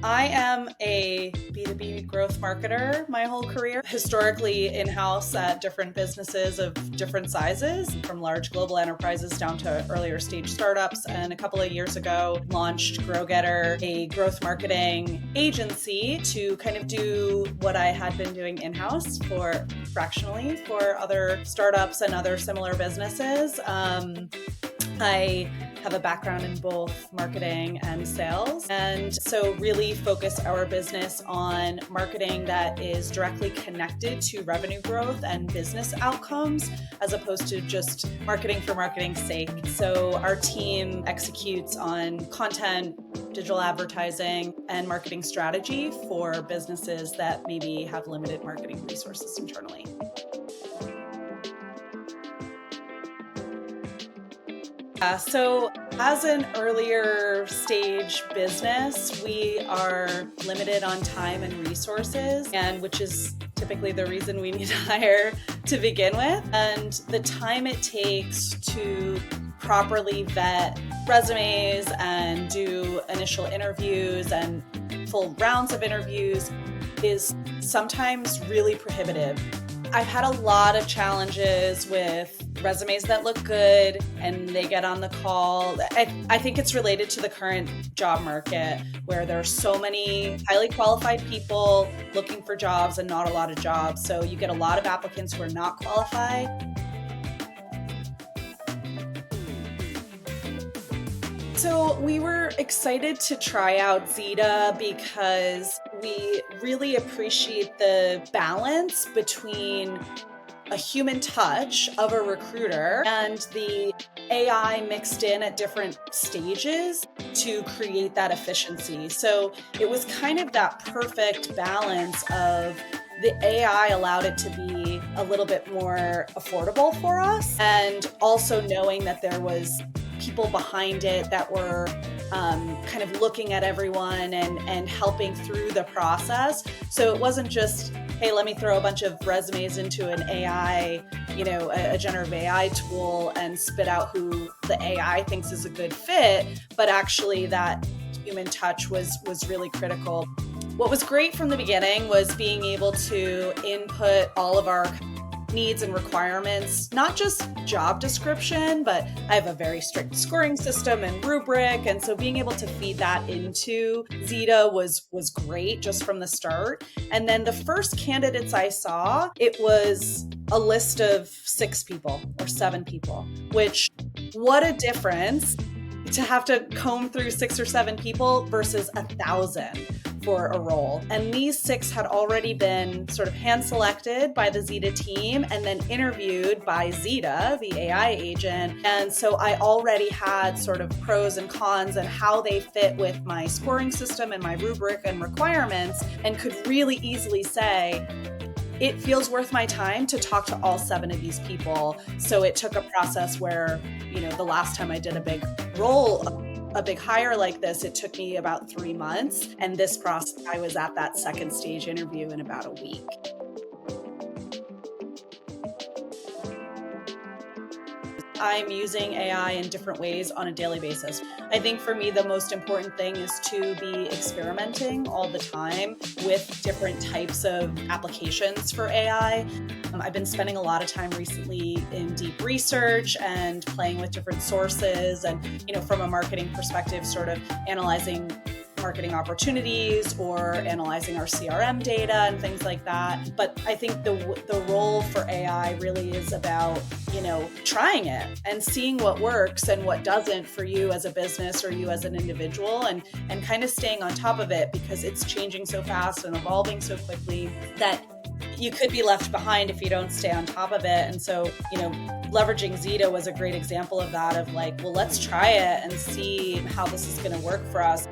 I am a B2B growth marketer my whole career, historically in-house at different businesses of different sizes, from large global enterprises down to earlier stage startups. And a couple of years ago, launched Growgetter, a growth marketing agency to kind of do what I had been doing in-house for fractionally for other startups and other similar businesses. I have a background in both marketing and sales, and so really focus our business on marketing that is directly connected to revenue growth and business outcomes, as opposed to just marketing for marketing's sake. So our team executes on content, digital advertising, and marketing strategy for businesses that maybe have limited marketing resources internally. So as an earlier stage business, we are limited on time and resources, and which is typically the reason we need to hire to begin with. And the time it takes to properly vet resumes and do initial interviews and full rounds of interviews is sometimes really prohibitive. I've had a lot of challenges with resumes that look good and they get on the call. I think it's related to the current job market where there are so many highly qualified people looking for jobs and not a lot of jobs. So you get a lot of applicants who are not qualified. So we were excited to try out Zeta because we really appreciate the balance between a human touch of a recruiter and the AI mixed in at different stages to create that efficiency. So it was kind of that perfect balance of the AI allowed it to be a little bit more affordable for us, and also knowing that there was people behind it that were kind of looking at everyone and helping through the process. So it wasn't just, hey, let me throw a bunch of resumes into an AI, a generative AI tool and spit out who the AI thinks is a good fit, but actually that human touch was really critical. What was great from the beginning was being able to input all of our needs and requirements, not just job description, but I have a very strict scoring system and rubric. And so being able to feed that into Zeta was great just from the start. And then the first candidates I saw, it was a list of 6 people or 7 people, which what a difference to have to comb through 6 or 7 people versus 1,000 for a role. And these 6 had already been sort of hand selected by the Zeta team and then interviewed by Zeta, the AI agent. And so I already had sort of pros and cons and how they fit with my scoring system and my rubric and requirements, and could really easily say, it feels worth my time to talk to all 7 of these people. So it took a process where, the last time I did a big hire like this, it took me about 3 months. And this process, I was at that second stage interview in about a week. I'm using AI in different ways on a daily basis. I think for me, the most important thing is to be experimenting all the time with different types of applications for AI. I've been spending a lot of time recently in deep research and playing with different sources and, from a marketing perspective, sort of analyzing marketing opportunities or analyzing our CRM data and things like that. But I think the role for AI really is about, trying it and seeing what works and what doesn't for you as a business or you as an individual, and kind of staying on top of it, because it's changing so fast and evolving so quickly that you could be left behind if you don't stay on top of it. And so, leveraging Zeta was a great example of that, of like, well, let's try it and see how this is going to work for us.